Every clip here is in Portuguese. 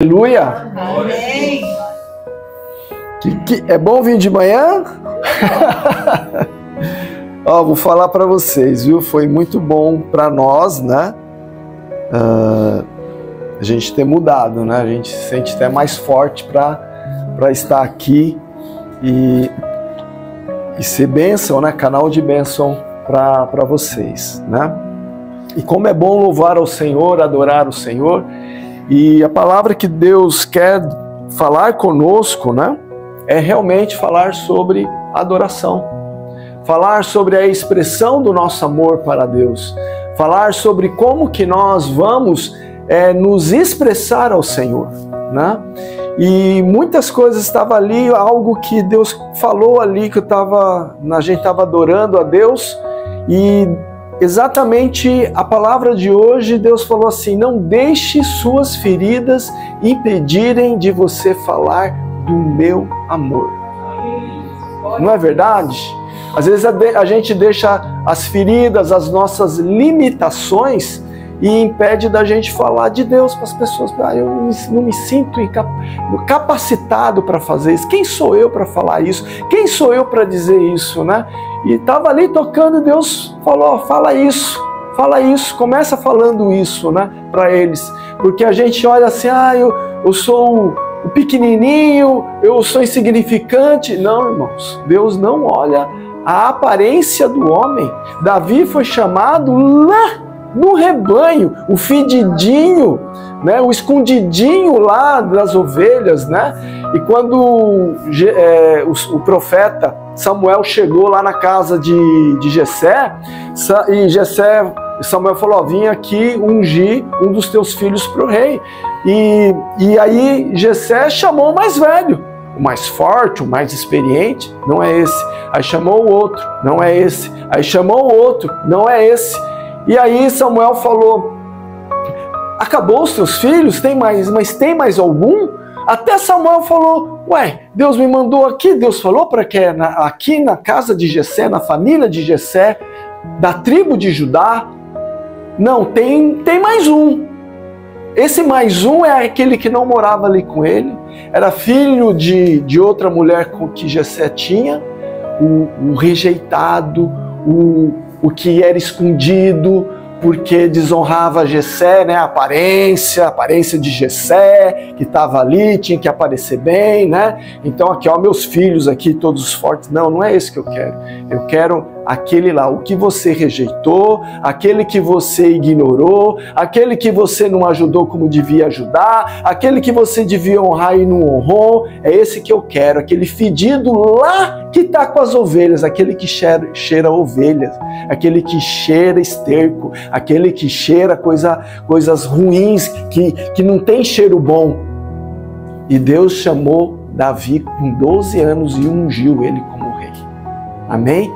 Aleluia! Amém! É bom vir de manhã? Ó, vou falar para vocês, viu? Foi muito bom para nós, né? A gente ter mudado, né? A gente se sente até mais forte para estar aqui e ser bênção, né? Canal de bênção para vocês, né? E como é bom louvar ao Senhor, adorar o Senhor. E a palavra que Deus quer falar conosco, né, é realmente falar sobre adoração. Falar sobre a expressão do nosso amor para Deus. Falar sobre como que nós vamos nos expressar ao Senhor, né? E muitas coisas estavam ali, algo que Deus falou ali, que a gente estava adorando a Deus, e exatamente a palavra de hoje, Deus falou assim: não deixe suas feridas impedirem de você falar do meu amor. Não é verdade? Às vezes a gente deixa as feridas, as nossas limitações, e impede da gente falar de Deus para as pessoas. Eu não me sinto capacitado para fazer isso. Quem sou eu para falar isso? Quem sou eu para dizer isso, né? E estava ali tocando e Deus falou: fala isso, começa falando isso, né, para eles. Porque a gente olha assim: eu sou o pequenininho, eu sou insignificante. Não, irmãos, Deus não olha a aparência do homem. Davi foi chamado lá no rebanho, o fedidinho, né, o escondidinho lá das ovelhas, né? E quando o profeta Samuel chegou lá na casa de Jessé, e Samuel falou: vim aqui ungir um dos teus filhos para o rei. E aí Jessé chamou o mais velho, o mais forte, o mais experiente. Não é esse. Aí chamou o outro, não é esse. Aí chamou o outro, não é esse. E aí Samuel falou: acabou os teus filhos? Mas tem mais algum? Até Samuel falou: ué, Deus me mandou aqui, Deus falou para que aqui na casa de Jessé, na família de Jessé, da tribo de Judá. Não, tem mais um. Esse mais um é aquele que não morava ali com ele, era filho de outra mulher que Jessé tinha, o rejeitado, o que era escondido, porque desonrava Jessé, né? A aparência de Jessé, que estava ali, tinha que aparecer bem, né? Então aqui, ó, meus filhos aqui, todos fortes. Não é esse que eu quero. Eu quero aquele lá, o que você rejeitou, aquele que você ignorou, aquele que você não ajudou como devia ajudar, aquele que você devia honrar e não honrou. É esse que eu quero, aquele fedido lá que está com as ovelhas, aquele que cheira ovelhas, aquele que cheira esterco, aquele que cheira coisas ruins, que não tem cheiro bom. E Deus chamou Davi com 12 anos e ungiu ele como rei. Amém?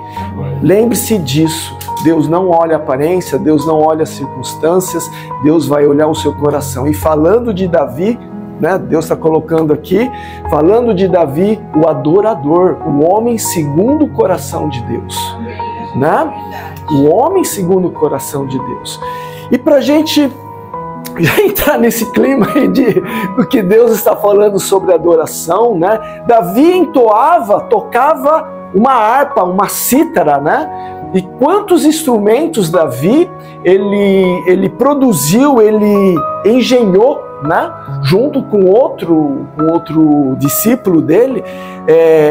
Lembre-se disso. Deus não olha a aparência, Deus não olha as circunstâncias, Deus vai olhar o seu coração. E falando de Davi, né, Deus está colocando aqui, falando de Davi, o adorador, o homem segundo o coração de Deus, né? O homem segundo o coração de Deus. E para a gente entrar nesse clima aí do que Deus está falando sobre adoração, né? Davi tocava uma harpa, uma cítara, né? E quantos instrumentos Davi ele produziu, ele engenhou, né? Junto com outro discípulo dele,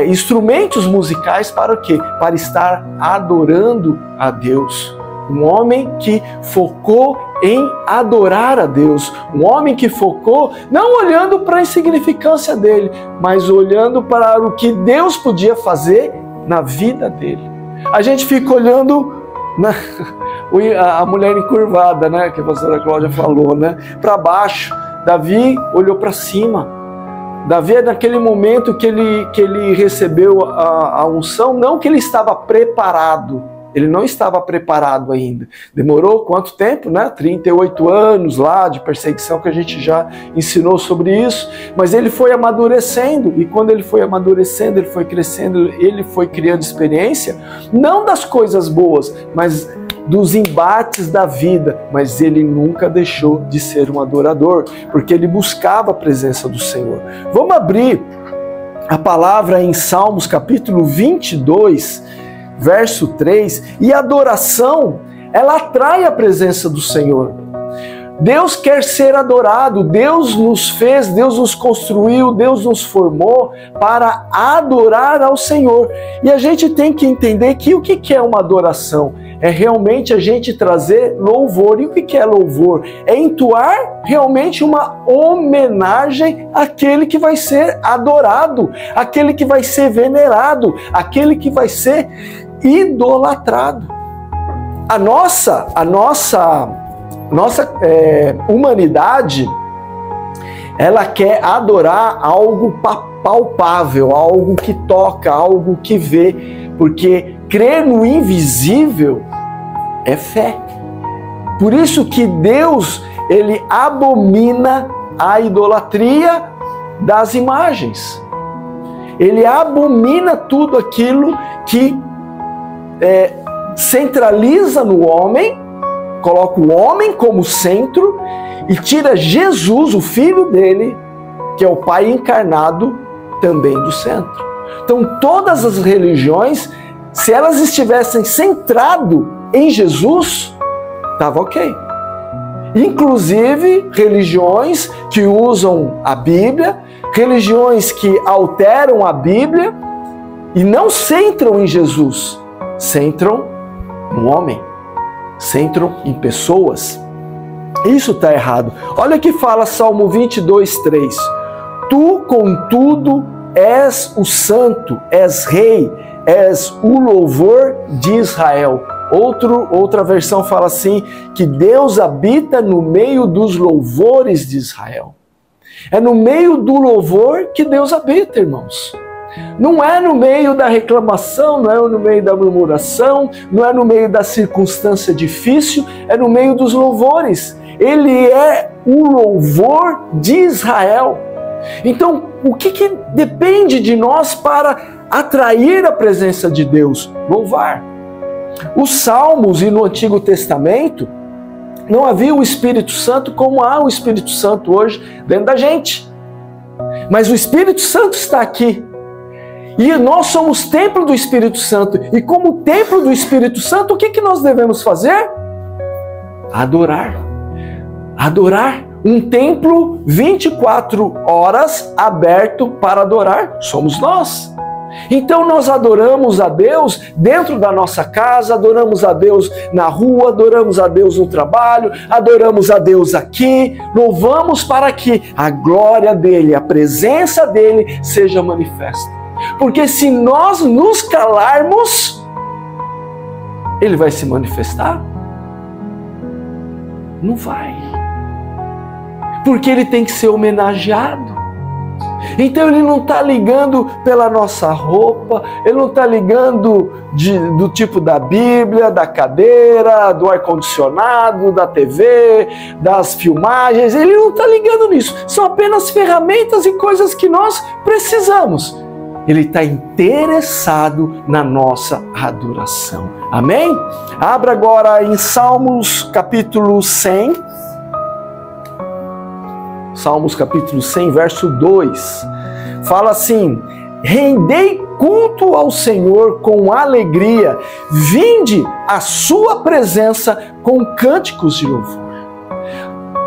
instrumentos musicais para o quê? Para estar adorando a Deus. Um homem que focou em adorar a Deus. Um homem que focou não olhando para a insignificância dele, mas olhando para o que Deus podia fazer na vida dele. A gente fica olhando a mulher encurvada, né, que a pastora Cláudia falou, né, para baixo. Davi olhou para cima. Davi é naquele momento que ele recebeu a unção, não que ele estava preparado. Ele não estava preparado ainda. Demorou quanto tempo, né? 38 anos lá de perseguição, que a gente já ensinou sobre isso. Mas ele foi amadurecendo, e quando ele foi amadurecendo, ele foi crescendo, ele foi criando experiência, não das coisas boas, mas dos embates da vida, mas ele nunca deixou de ser um adorador, porque ele buscava a presença do Senhor. Vamos abrir a palavra em Salmos capítulo 22, verso 3, e a adoração, ela atrai a presença do Senhor. Deus quer ser adorado, Deus nos fez, Deus nos construiu, Deus nos formou para adorar ao Senhor. E a gente tem que entender que o que é uma adoração? É realmente a gente trazer louvor. E o que é louvor? É entoar realmente uma homenagem àquele que vai ser adorado, àquele que vai ser venerado, àquele que vai ser idolatrado. A nossa humanidade, ela quer adorar algo palpável, algo que toca, algo que vê, porque crer no invisível é fé. Por isso que Deus, ele abomina a idolatria das imagens. Ele abomina tudo aquilo que centraliza no homem, coloca o homem como centro e tira Jesus, o filho dele, que é o Pai encarnado, também do centro. Então todas as religiões, se elas estivessem centrado em Jesus, estava ok. Inclusive religiões que usam a Bíblia, religiões que alteram a Bíblia e não centram em Jesus, centram no homem, centram em pessoas. Isso está errado. Olha que fala Salmo 22, 3. Tu, contudo, és o santo, és rei, és o louvor de Israel. Outra versão fala assim, que Deus habita no meio dos louvores de Israel. É no meio do louvor que Deus habita, irmãos. Não é no meio da reclamação, não é no meio da murmuração, não é no meio da circunstância difícil, é no meio dos louvores. Ele é o louvor de Israel. Então, o que depende de nós para atrair a presença de Deus? Louvar. Os Salmos e no Antigo Testamento não havia o Espírito Santo como há o Espírito Santo hoje dentro da gente. Mas o Espírito Santo está aqui. E nós somos templo do Espírito Santo. E como templo do Espírito Santo, o que nós devemos fazer? Adorar. Adorar. Um templo 24 horas aberto para adorar somos nós. Então nós adoramos a Deus dentro da nossa casa, adoramos a Deus na rua, adoramos a Deus no trabalho, adoramos a Deus aqui, louvamos para que a glória dele, a presença dele seja manifesta. Porque se nós nos calarmos, ele vai se manifestar? Não vai. Porque ele tem que ser homenageado. Então ele não está ligando pela nossa roupa, ele não está ligando do tipo da Bíblia, da cadeira, do ar-condicionado, da TV, das filmagens, ele não está ligando nisso. São apenas ferramentas e coisas que nós precisamos. Ele está interessado na nossa adoração. Amém? Abra agora em Salmos capítulo 100. Salmos capítulo 100, verso 2. Fala assim: rendei culto ao Senhor com alegria, vinde à sua presença com cânticos de louvor.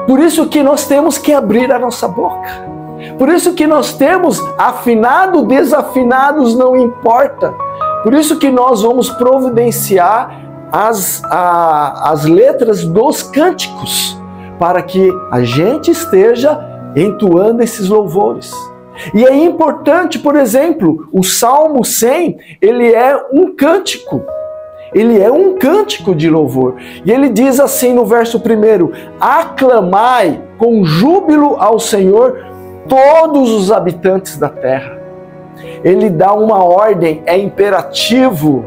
Por isso que nós temos que abrir a nossa boca. Por isso que nós temos afinado, desafinados, não importa. Por isso que nós vamos providenciar as letras dos cânticos, para que a gente esteja entoando esses louvores. E é importante, por exemplo, o Salmo 100, ele é um cântico. Ele é um cântico de louvor. E ele diz assim no verso 1: aclamai com júbilo ao Senhor todos os habitantes da terra. Ele dá uma ordem, é imperativo.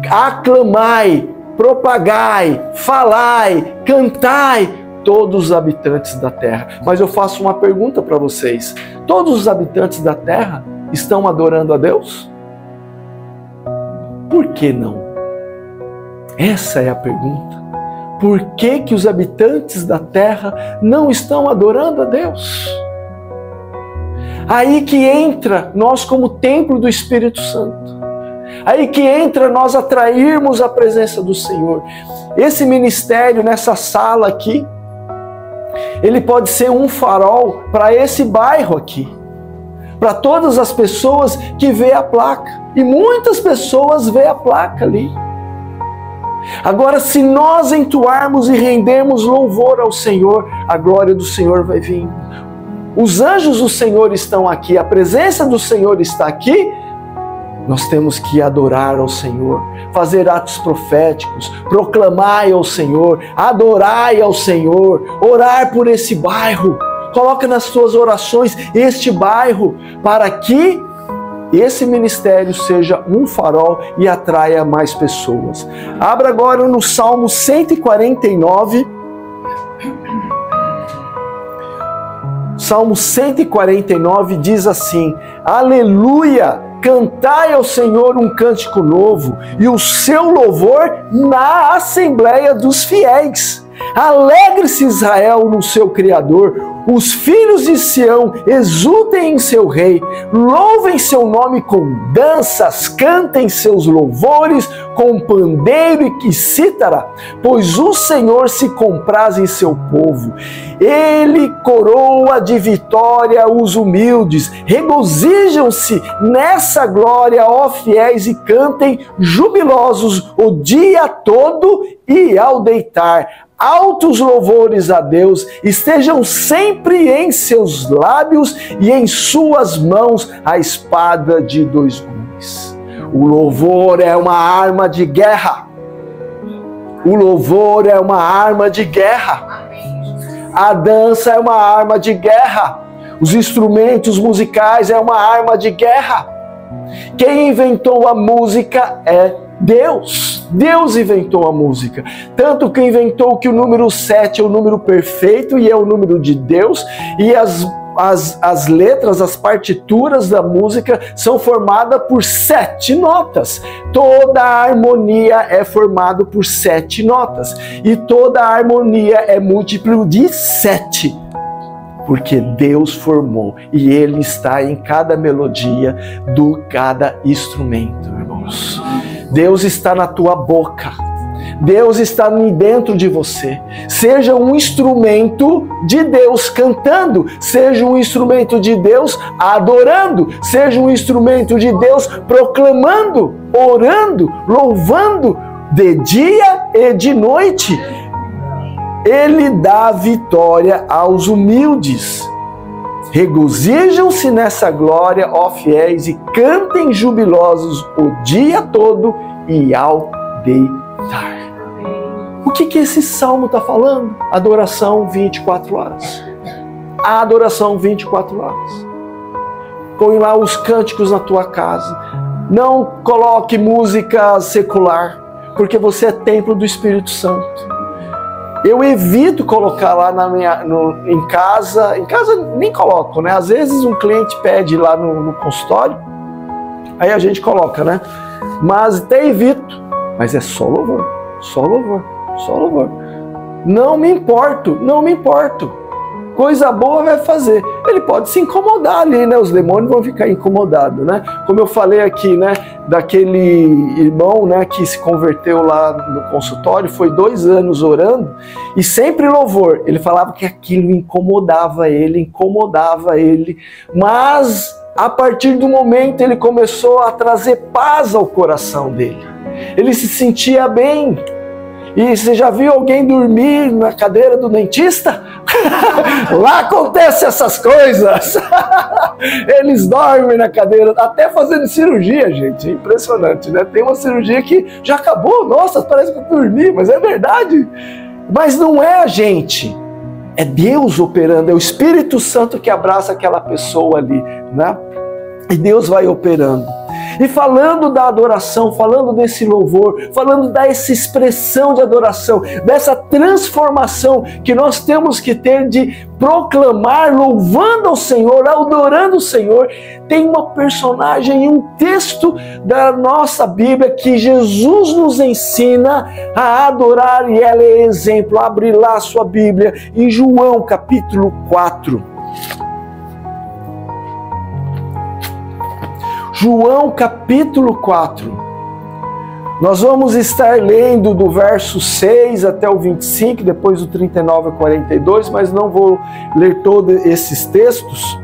Aclamai, propagai, falai, cantai, todos os habitantes da terra. Mas eu faço uma pergunta para vocês: todos os habitantes da terra estão adorando a Deus? Por que não? Essa é a pergunta. Por que que os habitantes da terra não estão adorando a Deus? Aí que entra nós como templo do Espírito Santo. Aí que entra nós atrairmos a presença do Senhor. Esse ministério nessa sala aqui, ele pode ser um farol para esse bairro aqui. Para todas as pessoas que vê a placa. E muitas pessoas vê a placa ali. Agora, se nós entoarmos e rendermos louvor ao Senhor, a glória do Senhor vai vir. Os anjos do Senhor estão aqui, a presença do Senhor está aqui. Nós temos que adorar ao Senhor, fazer atos proféticos, proclamar ao Senhor, adorar ao Senhor, orar por esse bairro. Coloca nas suas orações este bairro, para que esse ministério seja um farol e atraia mais pessoas. Abra agora no Salmo 149. Salmo 149 diz assim: Aleluia! Cantai ao Senhor um cântico novo e o seu louvor na assembleia dos fiéis. Alegre-se Israel no seu Criador, os filhos de Sião exultem em seu rei, louvem seu nome com danças, cantem seus louvores com pandeiro e cítara, pois o Senhor se compraz em seu povo. Ele coroa de vitória os humildes, regozijam-se nessa glória, ó fiéis, e cantem jubilosos o dia todo e ao deitar. Altos louvores a Deus, estejam sempre em seus lábios e em suas mãos a espada de dois gumes. O louvor é uma arma de guerra. O louvor é uma arma de guerra. A dança é uma arma de guerra. Os instrumentos musicais é uma arma de guerra. Quem inventou a música é Deus. Deus inventou a música. Tanto que inventou que o número 7 é o número perfeito e é o número de Deus. E as letras, as partituras da música são formadas por 7 notas. Toda a harmonia é formada por 7 notas. E toda a harmonia é múltiplo de 7. Porque Deus formou e Ele está em cada melodia do cada instrumento, irmãos. Deus está na tua boca. Deus está dentro de você. Seja um instrumento de Deus cantando, seja um instrumento de Deus adorando, seja um instrumento de Deus proclamando, orando, louvando de dia e de noite. Ele dá vitória aos humildes. Regozijam-se nessa glória, ó fiéis, e cantem jubilosos o dia todo e ao deitar. O que esse salmo está falando? Adoração 24 horas. A adoração 24 horas. Põe lá os cânticos na tua casa. Não coloque música secular, porque você é templo do Espírito Santo. Eu evito colocar lá em casa nem coloco, né? Às vezes um cliente pede lá no consultório, aí a gente coloca, né? Mas até evito, mas é só louvor, só louvor, só louvor. Não me importo. Coisa boa vai fazer. Ele pode se incomodar ali, né? Os demônios vão ficar incomodados, né? Como eu falei aqui, né? Daquele irmão, né? Que se converteu lá no consultório, foi 2 anos orando e sempre louvor. Ele falava que aquilo incomodava ele, mas a partir do momento ele começou a trazer paz ao coração dele. Ele se sentia bem. E você já viu alguém dormir na cadeira do dentista? Lá acontece essas coisas. Eles dormem na cadeira, até fazendo cirurgia, gente. É impressionante, né? Tem uma cirurgia que já acabou. Nossa, parece que eu dormi, mas é verdade. Mas não é a gente. É Deus operando, é o Espírito Santo que abraça aquela pessoa ali, né? E Deus vai operando. E falando da adoração, falando desse louvor, falando dessa expressão de adoração, dessa transformação que nós temos que ter de proclamar, louvando ao Senhor, adorando o Senhor, tem uma personagem e um texto da nossa Bíblia que Jesus nos ensina a adorar e ela é exemplo. Abre lá a sua Bíblia em João capítulo 4. João capítulo 4. Nós vamos estar lendo do verso 6 até o 25, depois do 39 ao 42, mas não vou ler todos esses textos.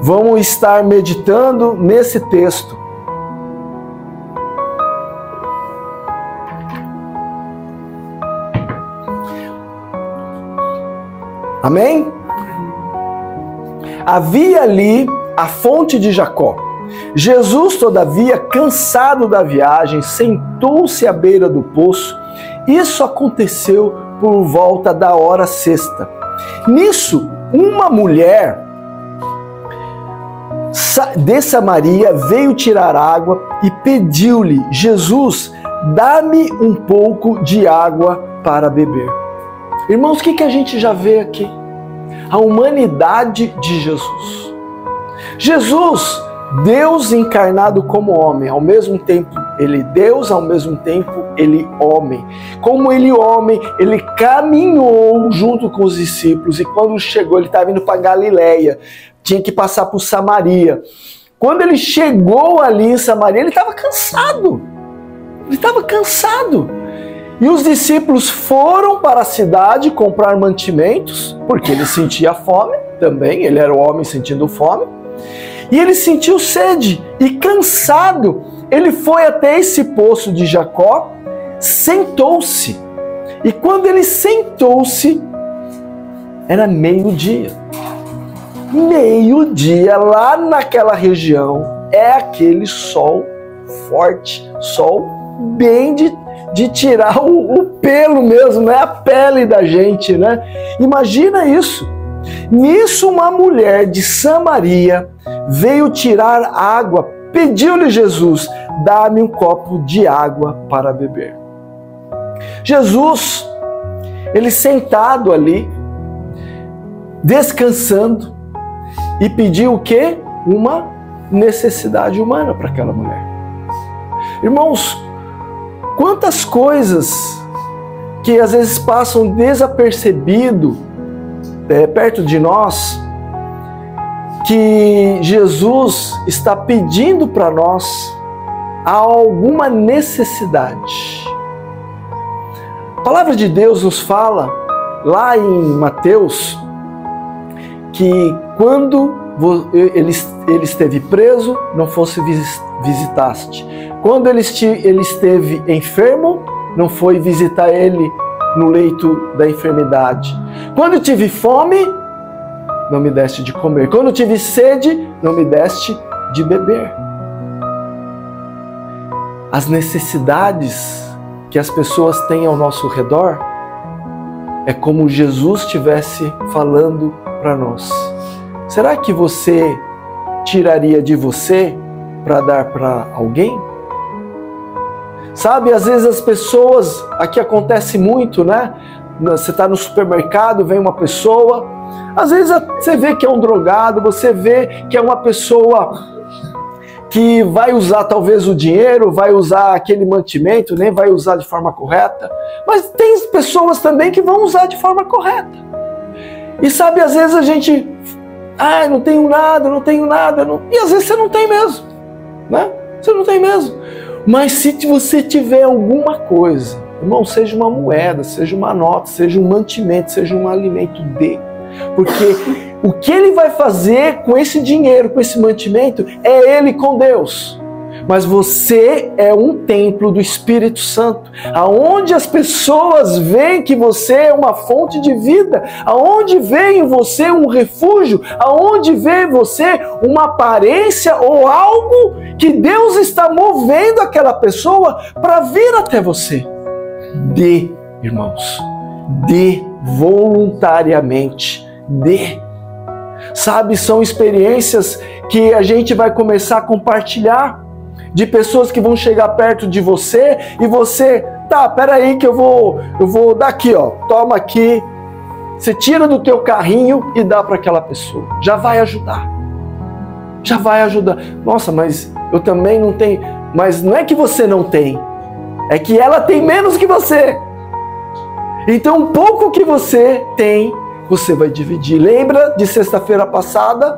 Vamos estar meditando nesse texto. Amém? Havia ali a fonte de Jacó. Jesus, todavia, cansado da viagem, sentou-se à beira do poço. Isso aconteceu por volta da hora sexta. Nisso, uma mulher de Samaria veio tirar água e pediu-lhe: Jesus, dá-me um pouco de água para beber. Irmãos, o que a gente já vê aqui? A humanidade de Jesus. Jesus, Deus encarnado como homem, ao mesmo tempo ele Deus, ao mesmo tempo ele homem. Como ele homem, ele caminhou junto com os discípulos e quando chegou, ele estava indo para Galileia, tinha que passar por Samaria. Quando ele chegou ali em Samaria, ele estava cansado. Ele estava cansado. E os discípulos foram para a cidade comprar mantimentos, porque ele sentia fome também, ele era o homem sentindo fome. E ele sentiu sede e cansado, ele foi até esse poço de Jacó, sentou-se. E quando ele sentou-se, era meio-dia. Meio-dia, lá naquela região, é aquele sol forte, sol bem de tirar o pelo mesmo, né? A pele da gente, né? Imagina isso. Nisso uma mulher de Samaria veio tirar água, pediu-lhe Jesus, dá-me um copo de água para beber. Jesus, ele sentado ali, descansando, e pediu o quê? Uma necessidade humana para aquela mulher. Irmãos, quantas coisas que às vezes passam desapercebido perto de nós, que Jesus está pedindo para nós alguma necessidade. A palavra de Deus nos fala lá em Mateus que quando ele esteve preso, não fosse visitaste. Quando ele esteve enfermo, não foi visitar ele no leito da enfermidade. Quando tive fome, não me deste de comer. Quando tive sede, não me deste de beber. As necessidades que as pessoas têm ao nosso redor é como Jesus estivesse falando para nós. Será que você tiraria de você para dar para alguém? Sabe, às vezes as pessoas, aqui acontece muito, né? Você está no supermercado, vem uma pessoa, às vezes você vê que é um drogado, você vê que é uma pessoa que vai usar talvez o dinheiro, vai usar aquele mantimento, nem vai usar de forma correta, mas tem pessoas também que vão usar de forma correta. E sabe, às vezes a gente, não tenho nada, e às vezes você não tem mesmo, né? Você não tem mesmo. Mas se você tiver alguma coisa, irmão, seja uma moeda, seja uma nota, seja um mantimento, seja um alimento, dê. Porque o que ele vai fazer com esse dinheiro, com esse mantimento, é ele com Deus. Mas você é um templo do Espírito Santo, aonde as pessoas veem que você é uma fonte de vida, aonde vê em você um refúgio, aonde vê em você uma aparência ou algo que Deus está movendo aquela pessoa para vir até você. Dê, irmãos, dê voluntariamente, dê. Sabe, são experiências que a gente vai começar a compartilhar, de pessoas que vão chegar perto de você e você, tá, peraí que eu vou dar aqui, ó, toma aqui. Você tira do teu carrinho e dá para aquela pessoa. Já vai ajudar. Já vai ajudar. Nossa, mas eu também não tenho. Mas não é que você não tem, é que ela tem menos que você. Então, um pouco que você tem, você vai dividir. Lembra de sexta-feira passada,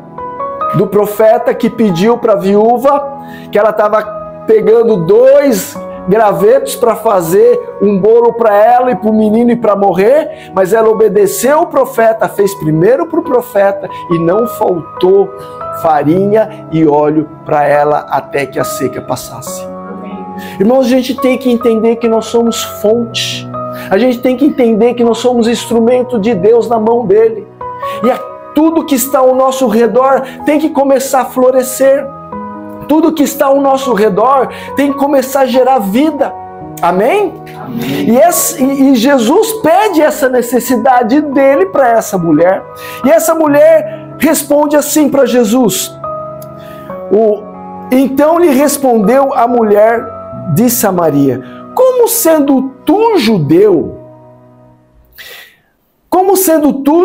do profeta que pediu para a viúva, que ela estava pegando 2 gravetos para fazer um bolo para ela e para o menino e para morrer, mas ela obedeceu o profeta, fez primeiro para o profeta e não faltou farinha e óleo para ela até que a seca passasse. Irmãos, a gente tem que entender que nós somos fonte. A gente tem que entender que nós somos instrumento de Deus na mão dele. E tudo que está ao nosso redor tem que começar a florescer. Tudo que está ao nosso redor tem que começar a gerar vida. Amém? Amém. E Jesus pede essa necessidade dele para essa mulher. E essa mulher responde assim para Jesus. Então lhe respondeu a mulher de Samaria: como sendo tu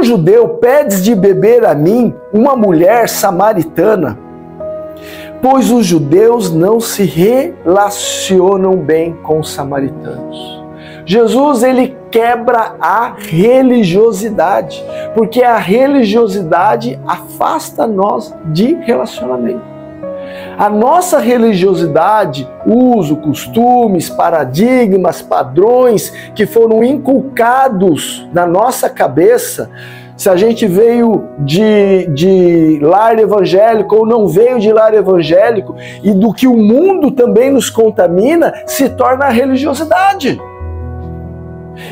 judeu, pedes de beber a mim, uma mulher samaritana? Pois os judeus não se relacionam bem com os samaritanos. Jesus, ele quebra a religiosidade, porque a religiosidade afasta nós de relacionamento. A nossa religiosidade, uso, costumes, paradigmas, padrões que foram inculcados na nossa cabeça, se a gente veio de lar evangélico ou não veio de lar evangélico, e do que o mundo também nos contamina, se torna a religiosidade.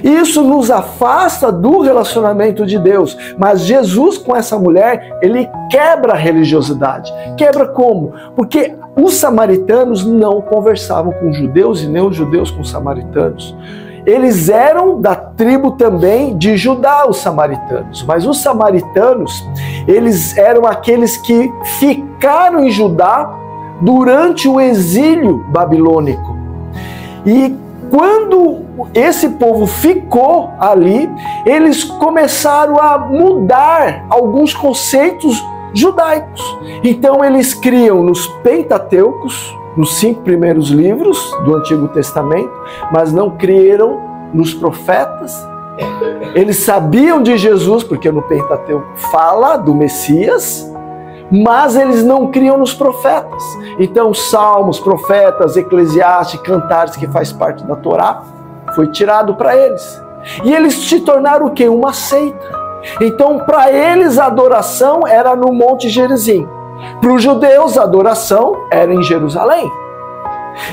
Isso nos afasta do relacionamento de Deus. Mas Jesus, com essa mulher, ele quebra a religiosidade. Quebra como? Porque os samaritanos não conversavam com os judeus e nem os judeus com os samaritanos. Eles eram da tribo também de Judá, os samaritanos. Mas os samaritanos, eles eram aqueles que ficaram em Judá durante o exílio babilônico. E quando esse povo ficou ali, eles começaram a mudar alguns conceitos judaicos. Então eles criam nos Pentateucos, nos 5 primeiros livros do Antigo Testamento, mas não criaram nos profetas. Eles sabiam de Jesus, porque no Pentateuco fala do Messias, mas eles não criam nos profetas. Então, Salmos, profetas, Eclesiastes, Cantares, que faz parte da Torá, foi tirado para eles. E eles se tornaram o quê? Uma seita. Então, para eles, a adoração era no Monte Gerizim. Para os judeus, a adoração era em Jerusalém.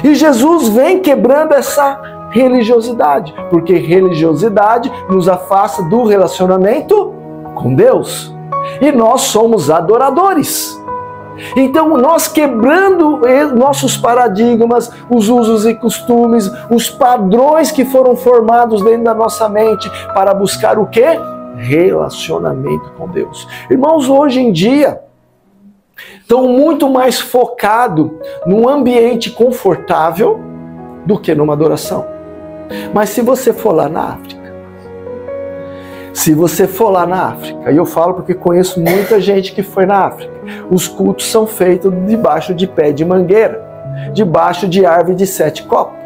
E Jesus vem quebrando essa religiosidade, porque religiosidade nos afasta do relacionamento com Deus. E nós somos adoradores. Então, nós quebrando nossos paradigmas, os usos e costumes, os padrões que foram formados dentro da nossa mente para buscar o quê? Relacionamento com Deus. Irmãos, hoje em dia, estão muito mais focados num ambiente confortável do que numa adoração. Mas se você for lá na África, e eu falo porque conheço muita gente que foi na África, os cultos são feitos debaixo de pé de mangueira, debaixo de árvore de 7 copos,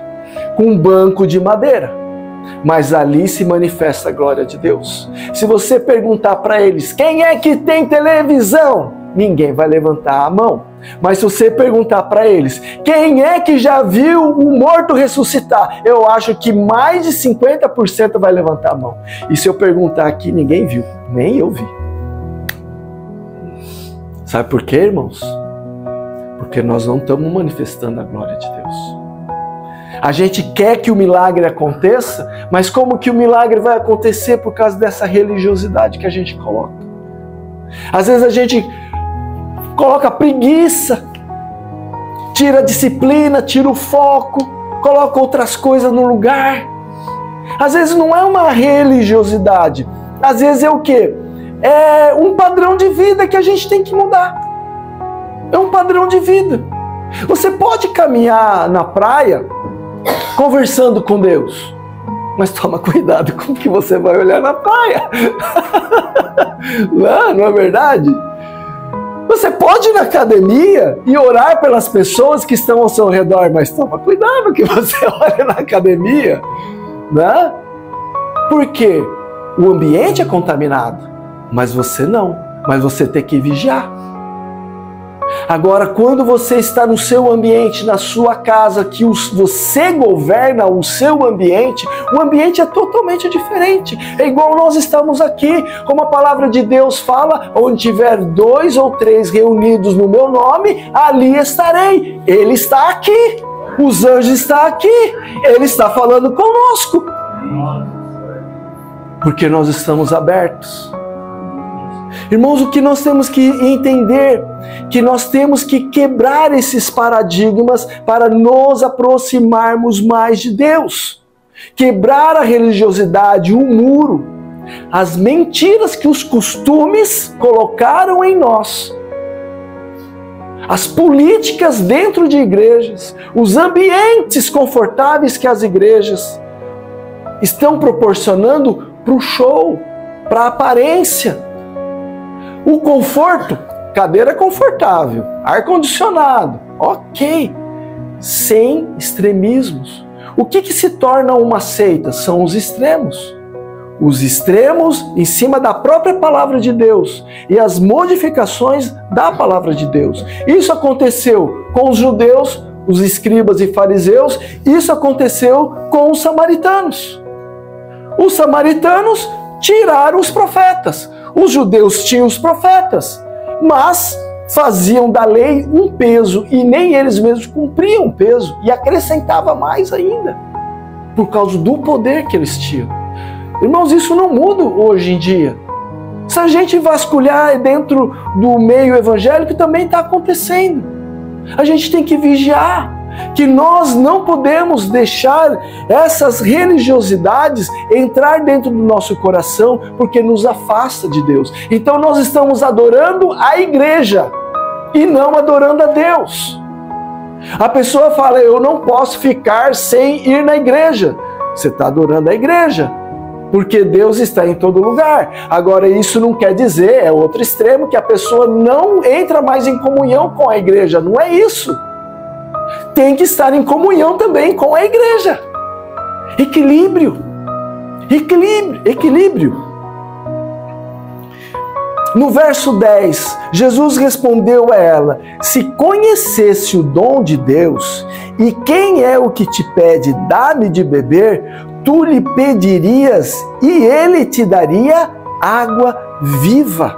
com um banco de madeira. Mas ali se manifesta a glória de Deus. Se você perguntar para eles, quem é que tem televisão? Ninguém vai levantar a mão. Mas se você perguntar para eles, quem é que já viu o morto ressuscitar? Eu acho que mais de 50% vai levantar a mão. E se eu perguntar aqui, ninguém viu. Nem eu vi. Sabe por quê, irmãos? Porque nós não estamos manifestando a glória de Deus. A gente quer que o milagre aconteça, mas como que o milagre vai acontecer por causa dessa religiosidade que a gente coloca? Às vezes a gente coloca preguiça, tira a disciplina, tira o foco, coloca outras coisas no lugar. Às vezes não é uma religiosidade, às vezes é o quê? é um padrão de vida que a gente tem que mudar. É um padrão de vida. Você pode caminhar na praia conversando com Deus, mas toma cuidado com o que você vai olhar na praia. Não é verdade? Você pode ir na academia e orar pelas pessoas que estão ao seu redor, mas toma cuidado com o que você olha na academia, né? Porque o ambiente é contaminado, mas você não. Mas você tem que vigiar. Agora, quando você está no seu ambiente, na sua casa, que você governa o seu ambiente, o ambiente é totalmente diferente. É igual nós estamos aqui, como a palavra de Deus fala, onde tiver 2 ou 3 reunidos no meu nome, ali estarei. Ele está aqui, os anjos estão aqui, Ele está falando conosco. Porque nós estamos abertos. Irmãos, o que nós temos que entender, que nós temos que quebrar esses paradigmas para nos aproximarmos mais de Deus. Quebrar a religiosidade, o muro, as mentiras que os costumes colocaram em nós. As políticas dentro de igrejas, os ambientes confortáveis que as igrejas estão proporcionando para o show, para a aparência. O conforto, cadeira confortável, ar-condicionado, ok, sem extremismos. O que se torna uma seita? São os extremos. Os extremos em cima da própria palavra de Deus e as modificações da palavra de Deus. Isso aconteceu com os judeus, os escribas e fariseus, isso aconteceu com os samaritanos. Os samaritanos tiraram os profetas. Os judeus tinham os profetas, mas faziam da lei um peso e nem eles mesmos cumpriam o peso e acrescentava mais ainda, por causa do poder que eles tinham. Irmãos, isso não muda hoje em dia. Se a gente vasculhar dentro do meio evangélico, também está acontecendo. A gente tem que vigiar, que nós não podemos deixar essas religiosidades entrar dentro do nosso coração, porque nos afasta de Deus. Então nós estamos adorando a igreja e não adorando a Deus. A pessoa fala, eu não posso ficar sem ir na igreja. Você está adorando a igreja, porque Deus está em todo lugar. Agora, isso não quer dizer, é outro extremo, que a pessoa não entra mais em comunhão com a igreja. Não é isso. Tem que estar em comunhão também com a igreja. Equilíbrio. Equilíbrio. No verso 10, Jesus respondeu a ela, se conhecesse o dom de Deus, e quem é o que te pede, dá-me de beber, tu lhe pedirias, e ele te daria água viva.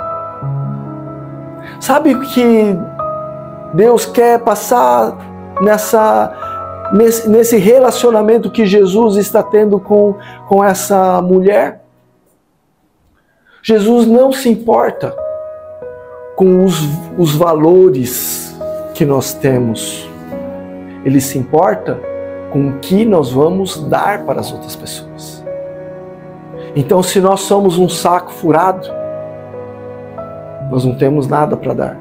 Sabe o que Deus quer passar nesse relacionamento que Jesus está tendo com essa mulher? Jesus não se importa com os valores que nós temos. Ele se importa com o que nós vamos dar para as outras pessoas. Então, se nós somos um saco furado, nós não temos nada para dar.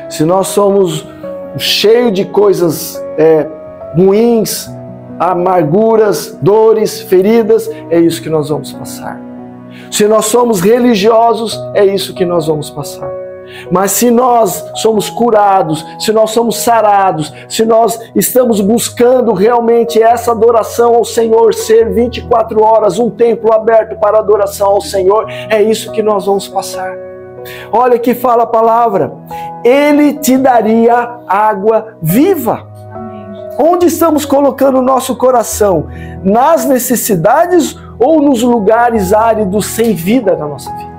Se nós somos cheio de coisas ruins, amarguras, dores, feridas, é isso que nós vamos passar. Se nós somos religiosos, é isso que nós vamos passar. Mas se nós somos curados, se nós somos sarados, se nós estamos buscando realmente essa adoração ao Senhor, ser 24 horas um templo aberto para adoração ao Senhor, é isso que nós vamos passar. Olha que fala a palavra, Ele te daria água viva. Onde estamos colocando o nosso coração? Nas necessidades ou nos lugares áridos sem vida na nossa vida?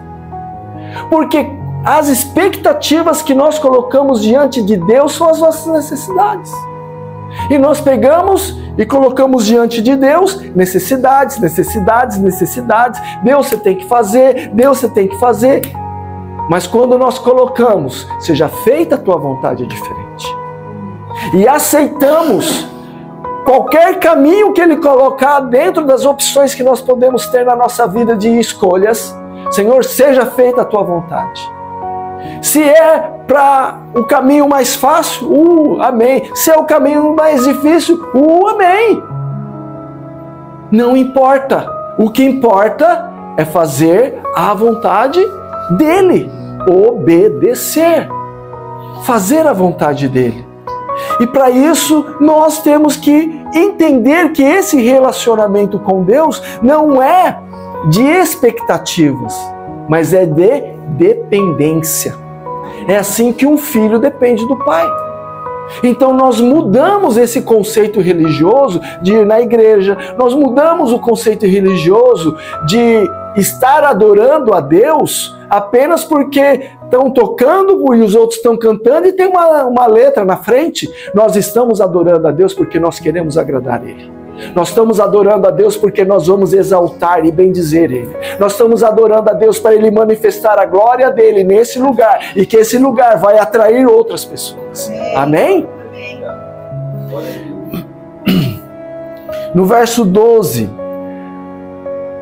Porque as expectativas que nós colocamos diante de Deus são as nossas necessidades. E nós pegamos e colocamos diante de Deus necessidades. Deus, você tem que fazer, Deus, você tem que fazer. Mas quando nós colocamos, seja feita a tua vontade, é diferente. E aceitamos qualquer caminho que Ele colocar dentro das opções que nós podemos ter na nossa vida de escolhas, Senhor, seja feita a tua vontade. Se é para o caminho mais fácil, amém. Se é o caminho mais difícil, amém. Não importa. O que importa é fazer a vontade dele, obedecer, fazer a vontade dele. E para isso nós temos que entender que esse relacionamento com Deus não é de expectativas, mas é de dependência. É assim que um filho depende do pai. Então nós mudamos esse conceito religioso de ir na igreja, nós mudamos o conceito religioso de estar adorando a Deus apenas porque estão tocando e os outros estão cantando e tem uma letra na frente. Nós estamos adorando a Deus porque nós queremos agradar Ele. Nós estamos adorando a Deus porque nós vamos exaltar e bendizer Ele. Nós estamos adorando a Deus para Ele manifestar a glória dEle nesse lugar e que esse lugar vai atrair outras pessoas. Amém? No verso 12,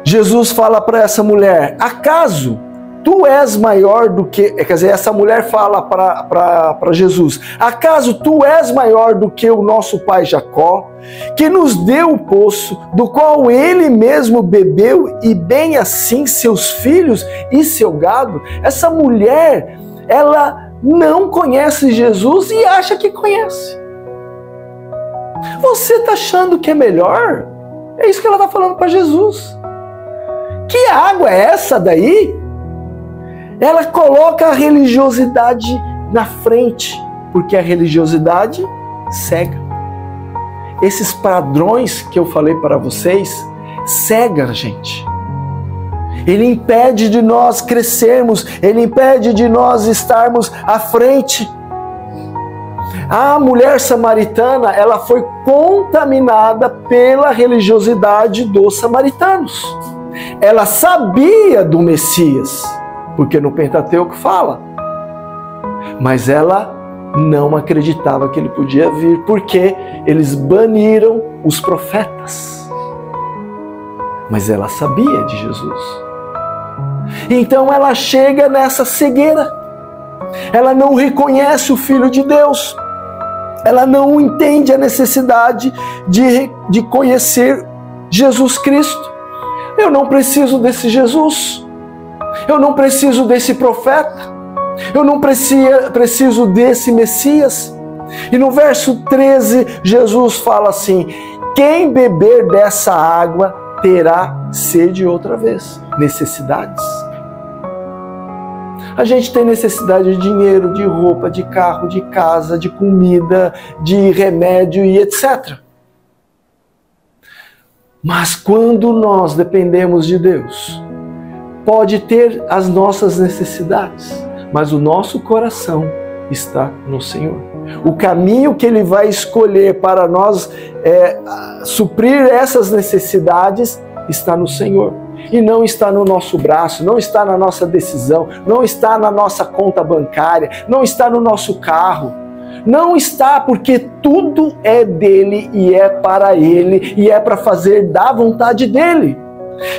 Jesus fala para essa mulher: acaso tu és maior do que... Quer dizer, essa mulher fala para Jesus: acaso tu és maior do que o nosso pai Jacó, que nos deu o poço, do qual ele mesmo bebeu, e bem assim seus filhos e seu gado? Essa mulher, ela não conhece Jesus e acha que conhece. Você está achando que é melhor? É isso que ela está falando para Jesus. Que água é essa daí? Ela coloca a religiosidade na frente, porque a religiosidade cega. Esses padrões que eu falei para vocês cegam a gente. Ele impede de nós crescermos, ele impede de nós estarmos à frente. A mulher samaritana, ela foi contaminada pela religiosidade dos samaritanos. Ela sabia do Messias, porque no Pentateuco fala, mas ela não acreditava que ele podia vir, porque eles baniram os profetas. Mas ela sabia de Jesus. Então ela chega nessa cegueira. Ela não reconhece o Filho de Deus. Ela não entende a necessidade de conhecer Jesus Cristo. Eu não preciso desse Jesus. Eu não preciso desse profeta. Eu não preciso desse Messias. E no verso 13, Jesus fala assim: quem beber dessa água terá sede outra vez. Necessidades. A gente tem necessidade de dinheiro, de roupa, de carro, de casa, de comida, de remédio e etc. Mas quando nós dependemos de Deus, pode ter as nossas necessidades, mas o nosso coração está no Senhor. O caminho que Ele vai escolher para nós suprir essas necessidades está no Senhor. E não está no nosso braço, não está na nossa decisão, não está na nossa conta bancária, não está no nosso carro. Não está, porque tudo é dele e é para ele e é para fazer da vontade dele.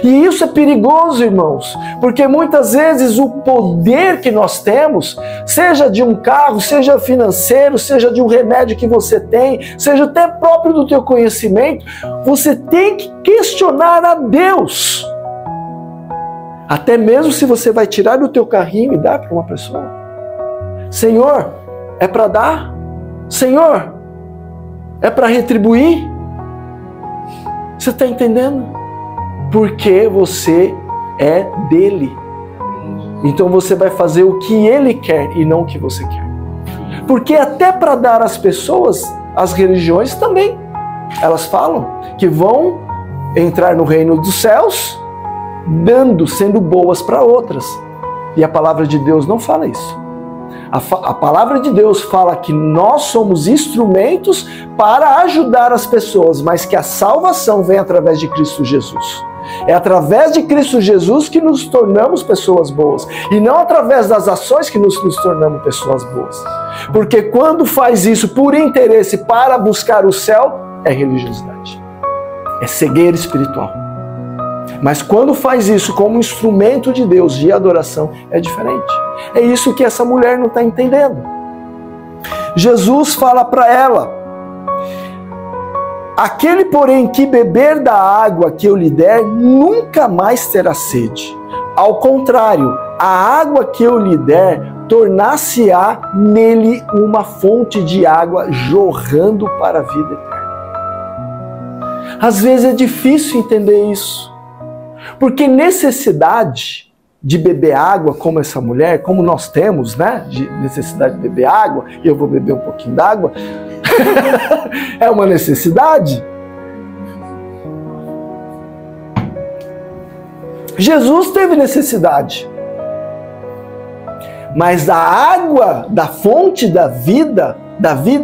E isso é perigoso, irmãos, porque muitas vezes o poder que nós temos, seja de um carro, seja financeiro, seja de um remédio que você tem, seja até próprio do teu conhecimento, você tem que questionar a Deus. Até mesmo se você vai tirar do teu carrinho e dar para uma pessoa. Senhor, é para dar? Senhor, é para retribuir? Você está entendendo? Porque você é dele. Então você vai fazer o que ele quer e não o que você quer. Porque até para dar às pessoas, as religiões também, elas falam que vão entrar no reino dos céus dando, sendo boas para outras. E a palavra de Deus não fala isso. A palavra de Deus fala que nós somos instrumentos para ajudar as pessoas, mas que a salvação vem através de Cristo Jesus. É através de Cristo Jesus que nos tornamos pessoas boas, e não através das ações que nos tornamos pessoas boas. Porque quando faz isso por interesse para buscar o céu, é religiosidade. É cegueira espiritual. Mas quando faz isso como instrumento de Deus, de adoração, é diferente. É isso que essa mulher não está entendendo. Jesus fala para ela: aquele, porém, que beber da água que eu lhe der, nunca mais terá sede. Ao contrário, a água que eu lhe der, tornar-se-á nele uma fonte de água jorrando para a vida eterna. Às vezes é difícil entender isso, porque necessidade de beber água, como essa mulher, como nós temos, né, de necessidade de beber água, e eu vou beber um pouquinho d'água, é uma necessidade. Jesus teve necessidade, mas a água da fonte da vida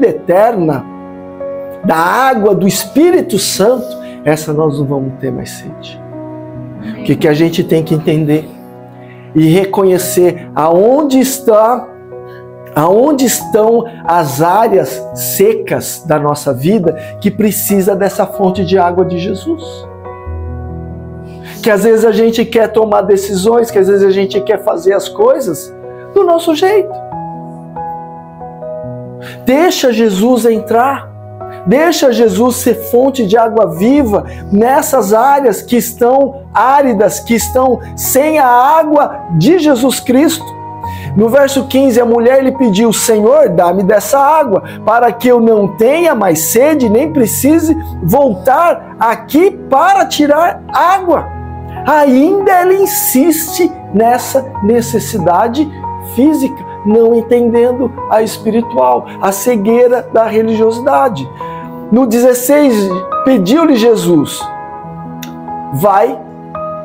eterna, da água do Espírito Santo, essa nós não vamos ter mais sede. O que a gente tem que entender e reconhecer aonde estão as áreas secas da nossa vida que precisa dessa fonte de água de Jesus. Que às vezes a gente quer tomar decisões, que às vezes a gente quer fazer as coisas do nosso jeito. Deixa Jesus entrar. Deixa Jesus ser fonte de água viva nessas áreas que estão áridas, que estão sem a água de Jesus Cristo. No verso 15, a mulher lhe pediu: Senhor, dá-me dessa água, para que eu não tenha mais sede, nem precise voltar aqui para tirar água. Ainda ela insiste nessa necessidade física, não entendendo a espiritual, a cegueira da religiosidade. No 16, pediu-lhe Jesus: vai,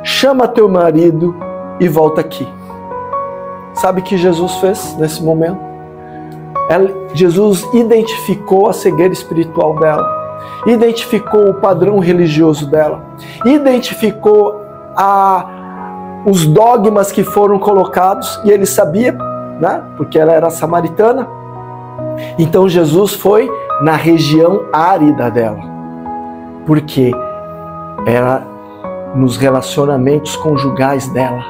chama teu marido e volta aqui. Sabe o que Jesus fez nesse momento? Jesus identificou a cegueira espiritual dela, identificou o padrão religioso dela, identificou os dogmas que foram colocados, e ele sabia, né? Porque ela era samaritana. Então Jesus foi na região árida dela, porque era nos relacionamentos conjugais dela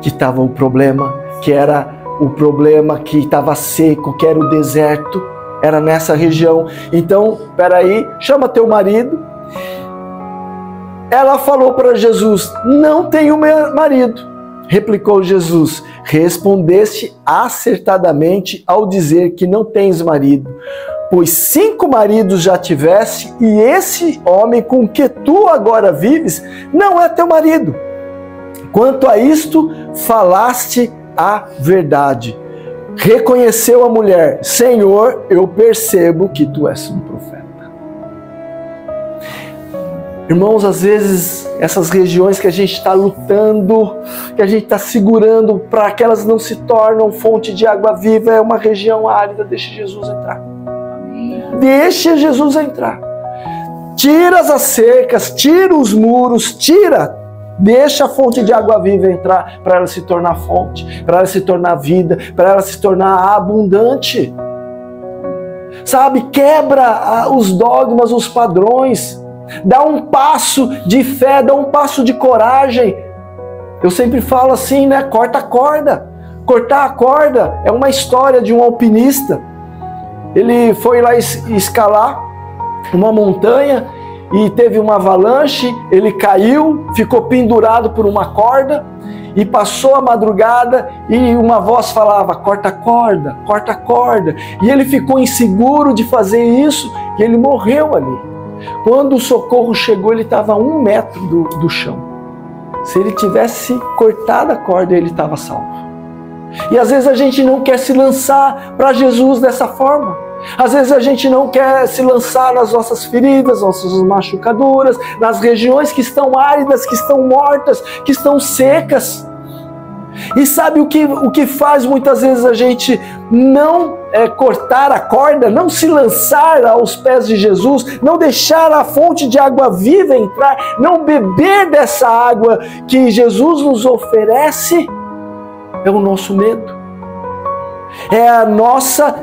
que estava o problema, que era o problema que estava seco, que era o deserto, era nessa região. Então, peraí, chama teu marido. Ela falou para Jesus: não tenho marido. Replicou Jesus: respondeste acertadamente ao dizer que não tens marido, pois 5 maridos já tiveste, e esse homem com que tu agora vives não é teu marido. Quanto a isto, falaste a verdade. Reconheceu a mulher: Senhor, eu percebo que tu és um profeta. Irmãos, às vezes essas regiões que a gente está lutando, que a gente está segurando para que elas não se tornem fonte de água viva, é uma região árida. Deixa Jesus entrar. Deixa Jesus entrar. Tira as cercas, tira os muros, deixa a fonte de água viva entrar, para ela se tornar fonte, para ela se tornar vida, para ela se tornar abundante. Sabe, quebra os dogmas, os padrões. Dá um passo de fé, dá um passo de coragem. Eu sempre falo assim, né? Corta a corda. Cortar a corda é uma história de um alpinista. Ele foi lá escalar uma montanha e teve uma avalanche, ele caiu, ficou pendurado por uma corda e passou a madrugada e uma voz falava: corta a corda, corta a corda. E ele ficou inseguro de fazer isso e ele morreu ali. Quando o socorro chegou, ele estava a 1 metro do chão. Se ele tivesse cortado a corda, ele estava salvo. E às vezes a gente não quer se lançar para Jesus dessa forma. Às vezes a gente não quer se lançar nas nossas feridas, nossas machucaduras, nas regiões que estão áridas, que estão mortas, que estão secas. E sabe o que faz muitas vezes a gente não cortar a corda, não se lançar aos pés de Jesus, não deixar a fonte de água viva entrar, não beber dessa água que Jesus nos oferece? É o nosso medo. É a nossa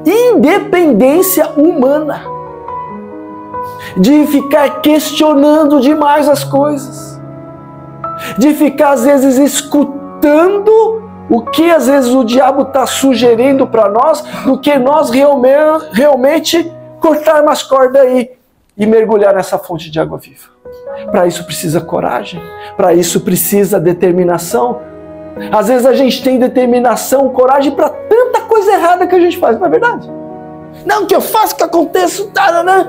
independência humana. de ficar questionando demais as coisas, de ficar às vezes escutando o que às vezes o diabo está sugerindo para nós, do que nós realmente cortarmos as cordas aí e mergulhar nessa fonte de água viva. Para isso precisa coragem, para isso precisa determinação. Às vezes a gente tem determinação, coragem para tanta coisa errada que a gente faz, não é verdade? Não, que eu faço, que aconteça, taranã.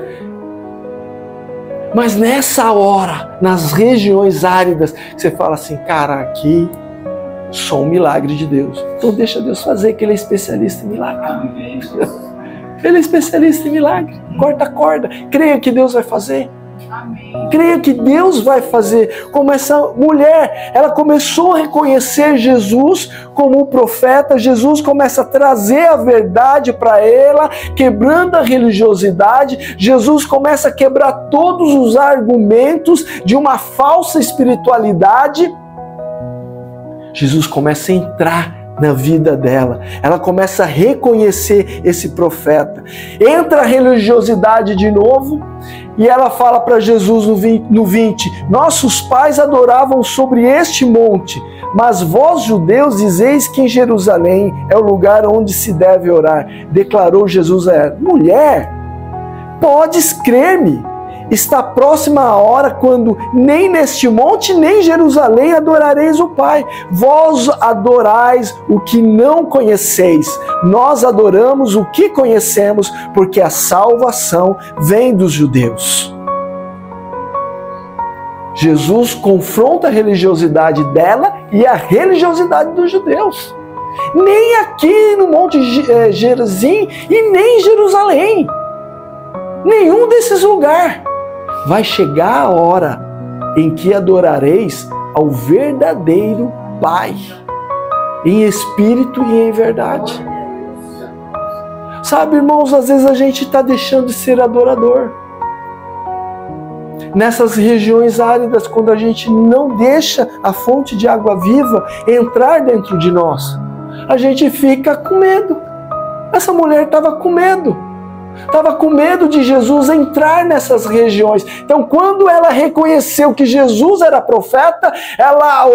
Mas nessa hora, nas regiões áridas, você fala assim, cara, aqui só um milagre de Deus. Então deixa Deus fazer, que Ele é especialista em milagre. Ele é especialista em milagre. Corta a corda. Creia que Deus vai fazer. Amém. Creia que Deus vai fazer. Como essa mulher, ela começou a reconhecer Jesus como um profeta. Jesus começa a trazer a verdade para ela, quebrando a religiosidade. Jesus começa a quebrar todos os argumentos de uma falsa espiritualidade. Jesus começa a entrar na vida dela. Ela começa a reconhecer esse profeta. Entra a religiosidade de novo e ela fala para Jesus no 20, nossos pais adoravam sobre este monte, mas vós, judeus, dizeis que em Jerusalém é o lugar onde se deve orar. Declarou Jesus a ela, mulher, podes crer-me, está próxima a hora quando nem neste monte, nem em Jerusalém adorareis o Pai. Vós adorais o que não conheceis. Nós adoramos o que conhecemos, porque a salvação vem dos judeus. Jesus confronta a religiosidade dela e a religiosidade dos judeus. Nem aqui no Monte Gerizim e nem em Jerusalém. Nenhum desses lugares. Vai chegar a hora em que adorareis ao verdadeiro Pai, em espírito e em verdade. Sabe, irmãos, às vezes a gente está deixando de ser adorador. Nessas regiões áridas, quando a gente não deixa a fonte de água viva entrar dentro de nós, a gente fica com medo. Essa mulher estava com medo. Estava com medo de Jesus entrar nessas regiões. Então, quando ela reconheceu que Jesus era profeta, ela,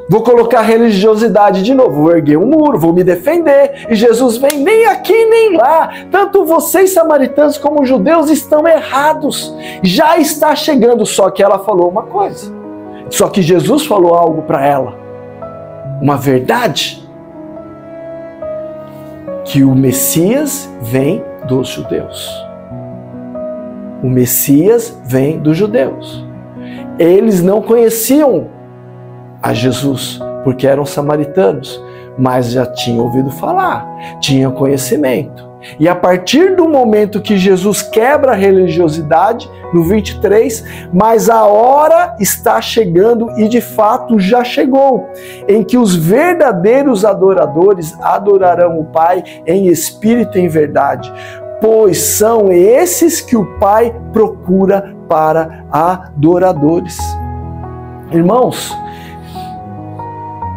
vou colocar religiosidade de novo, vou erguer um muro, vou me defender. E Jesus vem, nem aqui nem lá. Tanto vocês samaritanos como judeus estão errados. Já está chegando, só que ela falou uma coisa. Só que Jesus falou algo para ela. Uma verdade. Que o Messias vem dos judeus. O Messias vem dos judeus. Eles não conheciam a Jesus, porque eram samaritanos, mas já tinham ouvido falar, tinham conhecimento. E a partir do momento que Jesus quebra a religiosidade, no 23, mas a hora está chegando, e de fato já chegou, em que os verdadeiros adoradores adorarão o Pai em espírito e em verdade, pois são esses que o Pai procura para adoradores. Irmãos,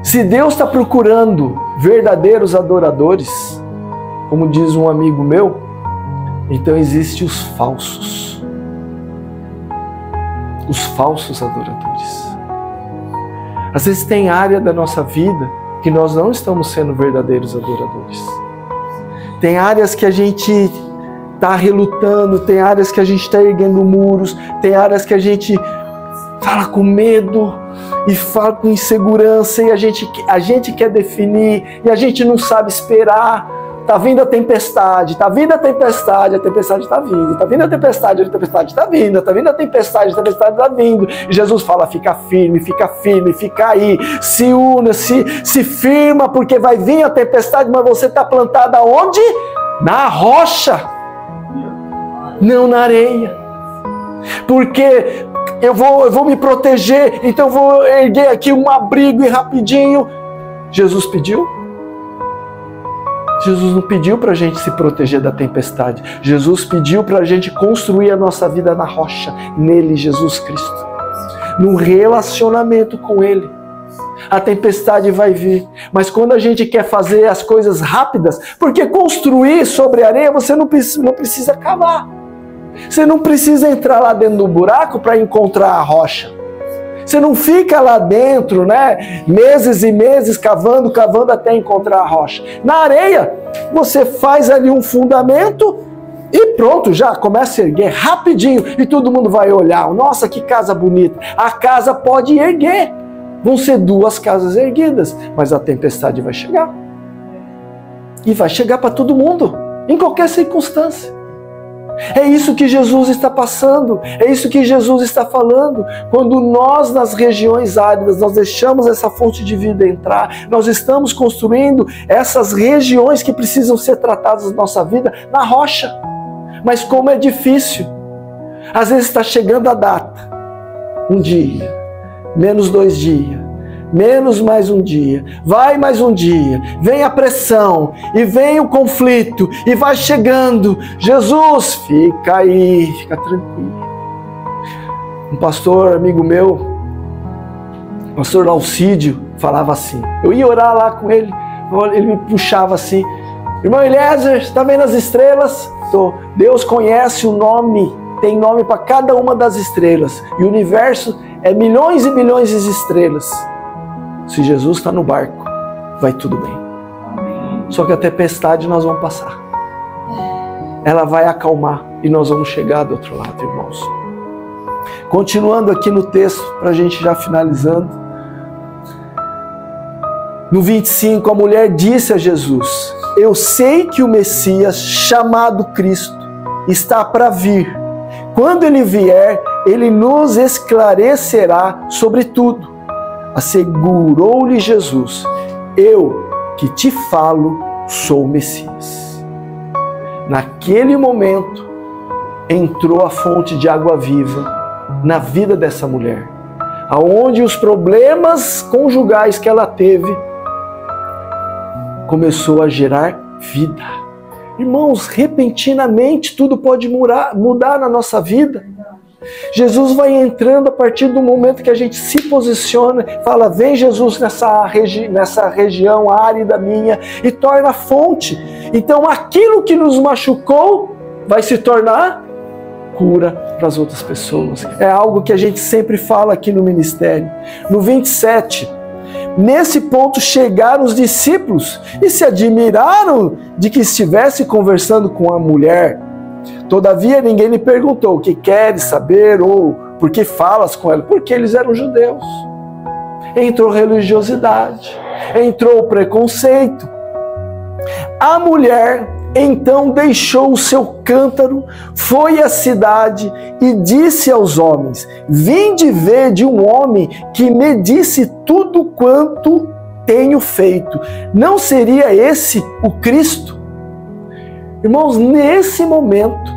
se Deus está procurando verdadeiros adoradores, como diz um amigo meu, então existem os falsos adoradores. Às vezes tem área da nossa vida que nós não estamos sendo verdadeiros adoradores. Tem áreas que a gente está relutando, tem áreas que a gente está erguendo muros, tem áreas que a gente fala com medo e fala com insegurança e a gente quer definir e a gente não sabe esperar. Tá vindo a tempestade, tá vindo a tempestade tá vindo. Tá vindo a tempestade tá vindo. Tá vindo a tempestade tá vindo. E Jesus fala, fica firme, fica aí. Se una, se firma, porque vai vir a tempestade, mas você tá plantada onde? Na rocha. Não na areia. Porque eu vou me proteger, então eu vou erguer aqui um abrigo e rapidinho. Jesus pediu? Jesus não pediu para a gente se proteger da tempestade. Jesus pediu para a gente construir a nossa vida na rocha, nele, Jesus Cristo. Num relacionamento com Ele. A tempestade vai vir. Mas quando a gente quer fazer as coisas rápidas, porque construir sobre areia você não precisa cavar. Você não precisa entrar lá dentro do buraco para encontrar a rocha. Você não fica lá dentro, né, meses e meses cavando até encontrar a rocha. Na areia, você faz ali um fundamento e pronto, já começa a erguer rapidinho e todo mundo vai olhar. Nossa, que casa bonita. A casa pode erguer. Vão ser 2 casas erguidas, mas a tempestade vai chegar. E vai chegar para todo mundo, em qualquer circunstância. É isso que Jesus está passando, é isso que Jesus está falando. Quando nós, nas regiões áridas, nós deixamos essa fonte de vida entrar, nós estamos construindo essas regiões que precisam ser tratadas na nossa vida na rocha. Mas como é difícil. Às vezes está chegando a data, um dia, menos 2 dias, menos mais um dia, vai mais um dia, vem a pressão, e vem o conflito, e vai chegando. Jesus, fica aí, fica tranquilo. Um pastor, amigo meu, pastor Alcídio, falava assim, eu ia orar lá com ele, ele me puxava assim, irmão Eliezer, está vendo as estrelas? Deus conhece o nome, tem nome para cada uma das estrelas, e o universo é milhões e milhões de estrelas. Se Jesus está no barco, vai tudo bem. Só que a tempestade nós vamos passar. Ela vai acalmar e nós vamos chegar do outro lado, irmãos. Continuando aqui no texto, para a gente já finalizando. No 25, a mulher disse a Jesus, eu sei que o Messias, chamado Cristo, está para vir. Quando ele vier, ele nos esclarecerá sobre tudo. Assegurou-lhe Jesus, eu que te falo sou o Messias. Naquele momento, entrou a fonte de água viva na vida dessa mulher, aonde os problemas conjugais que ela teve começou a gerar vida. Irmãos, repentinamente tudo pode mudar na nossa vida. Jesus vai entrando a partir do momento que a gente se posiciona, fala, vem Jesus nessa região árida minha e torna a fonte. Então aquilo que nos machucou vai se tornar cura para as outras pessoas. É algo que a gente sempre fala aqui no ministério. No 27, nesse ponto chegaram os discípulos e se admiraram de que estivesse conversando com a mulher. Todavia ninguém lhe perguntou o que queres saber ou por que falas com ela, porque eles eram judeus. Entrou religiosidade, entrou o preconceito. A mulher então deixou o seu cântaro, foi à cidade e disse aos homens, vinde ver de um homem que me disse tudo quanto tenho feito. Não seria esse o Cristo? Irmãos, nesse momento,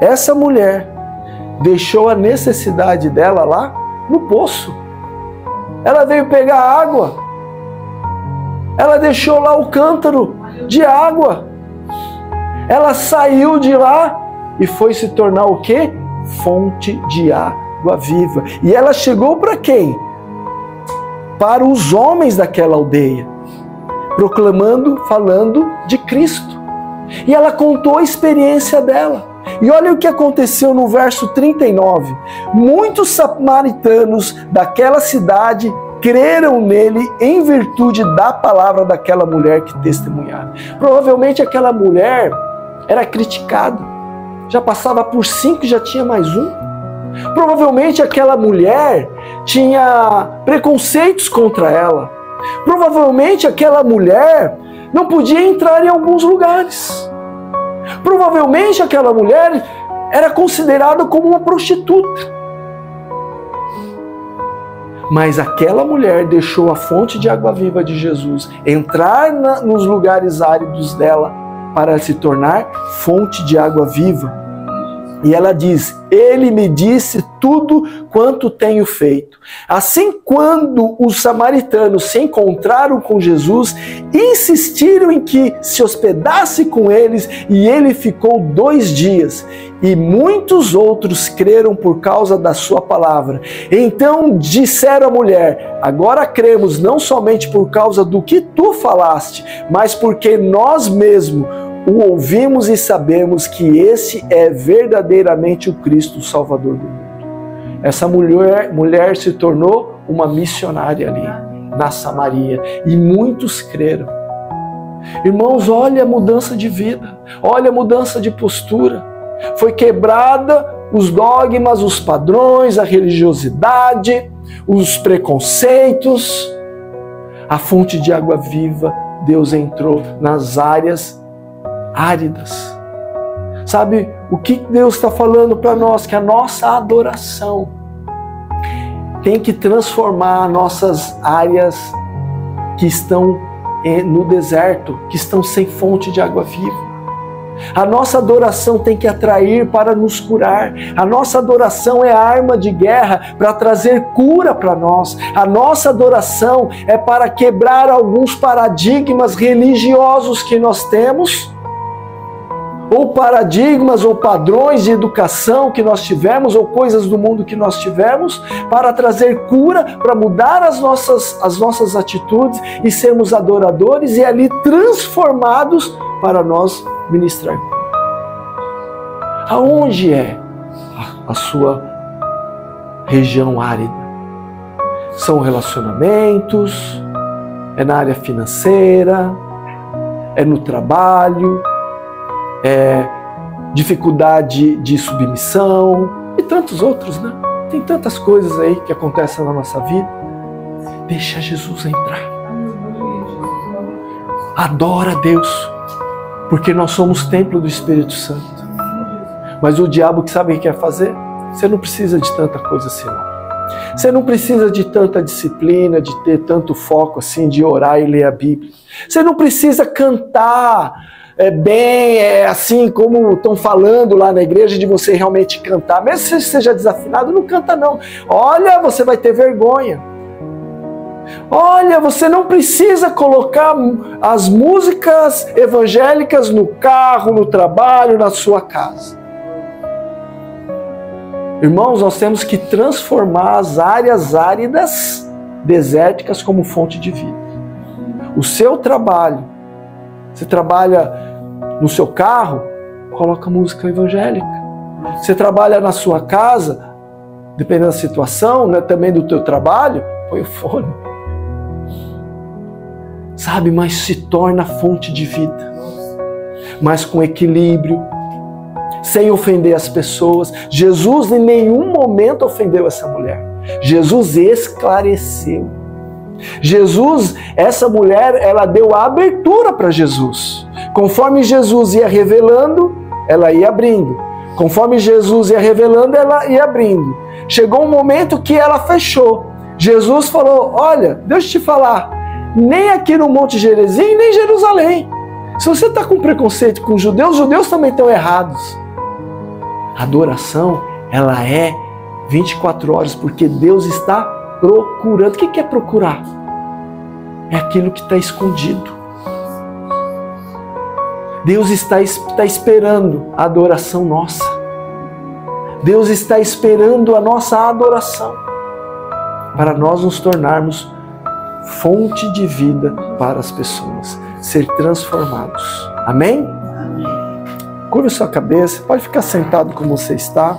essa mulher deixou a necessidade dela lá no poço. Ela veio pegar água. Ela deixou lá o cântaro de água. Ela saiu de lá e foi se tornar o quê? Fonte de água viva. E ela chegou para quem? Para os homens daquela aldeia, proclamando, falando de Cristo. E ela contou a experiência dela. E olha o que aconteceu no verso 39. Muitos samaritanos daquela cidade creram nele em virtude da palavra daquela mulher que testemunhava. Provavelmente aquela mulher era criticada. Já passava por 5 e já tinha mais um. Provavelmente aquela mulher tinha preconceitos contra ela. Provavelmente aquela mulher não podia entrar em alguns lugares. Provavelmente aquela mulher era considerada como uma prostituta. Mas aquela mulher deixou a fonte de água viva de Jesus entrar nos lugares áridos dela para se tornar fonte de água viva. E ela diz, ele me disse tudo quanto tenho feito. Assim, quando os samaritanos se encontraram com Jesus, insistiram em que se hospedasse com eles, e ele ficou 2 dias. E muitos outros creram por causa da sua palavra. Então disseram à mulher, agora cremos não somente por causa do que tu falaste, mas porque nós mesmos o ouvimos e sabemos que esse é verdadeiramente o Cristo, o Salvador do mundo. Essa mulher se tornou uma missionária ali, na Samaria, e muitos creram. Irmãos, olha a mudança de vida, olha a mudança de postura. Foi quebrada os dogmas, os padrões, a religiosidade, os preconceitos. A fonte de água viva, Deus entrou nas áreas áridas. Sabe o que Deus está falando para nós? Que a nossa adoração tem que transformar nossas áreas que estão no deserto, que estão sem fonte de água viva. A nossa adoração tem que atrair para nos curar. A nossa adoração é arma de guerra para trazer cura para nós. A nossa adoração é para quebrar alguns paradigmas religiosos que nós temos, ou paradigmas ou padrões de educação que nós tivemos, ou coisas do mundo que nós tivemos, para trazer cura, para mudar as nossas atitudes e sermos adoradores e ali transformados para nós ministrar. Aonde é a sua região árida? São relacionamentos? É na área financeira? É no trabalho? É dificuldade de submissão? E tantos outros, né? Tem tantas coisas aí que acontecem na nossa vida. Deixa Jesus entrar. Adora a Deus. Porque nós somos templo do Espírito Santo. Mas o diabo que sabe o que quer fazer? Você não precisa de tanta coisa assim, não. Você não precisa de tanta disciplina, de ter tanto foco assim, de orar e ler a Bíblia. Você não precisa cantar bem, assim como estão falando lá na igreja, de você realmente cantar. Mesmo que você seja desafinado, não canta não. Olha, você vai ter vergonha. Olha, você não precisa colocar as músicas evangélicas no carro, no trabalho, na sua casa. Irmãos, nós temos que transformar as áreas áridas, desérticas, como fonte de vida. O seu trabalho, você trabalha no seu carro, coloca música evangélica. Você trabalha na sua casa, dependendo da situação, né, também do teu trabalho, põe o fone. Sabe, mas se torna fonte de vida. Mas com equilíbrio, sem ofender as pessoas. Jesus em nenhum momento ofendeu essa mulher. Jesus esclareceu. Jesus, essa mulher, ela deu a abertura para Jesus. Conforme Jesus ia revelando, ela ia abrindo. Conforme Jesus ia revelando, ela ia abrindo. Chegou um momento que ela fechou. Jesus falou, olha, deixa eu te falar, nem aqui no Monte Gerizim, nem em Jerusalém. Se você está com preconceito com os judeus também estão errados. A adoração, ela é 24 horas, porque Deus está procurando. O que é procurar? É aquilo que está escondido. Deus está esperando a adoração nossa. Deus está esperando a nossa adoração para nós nos tornarmos fonte de vida para as pessoas, ser transformados. Amém? Curva sua cabeça, pode ficar sentado como você está.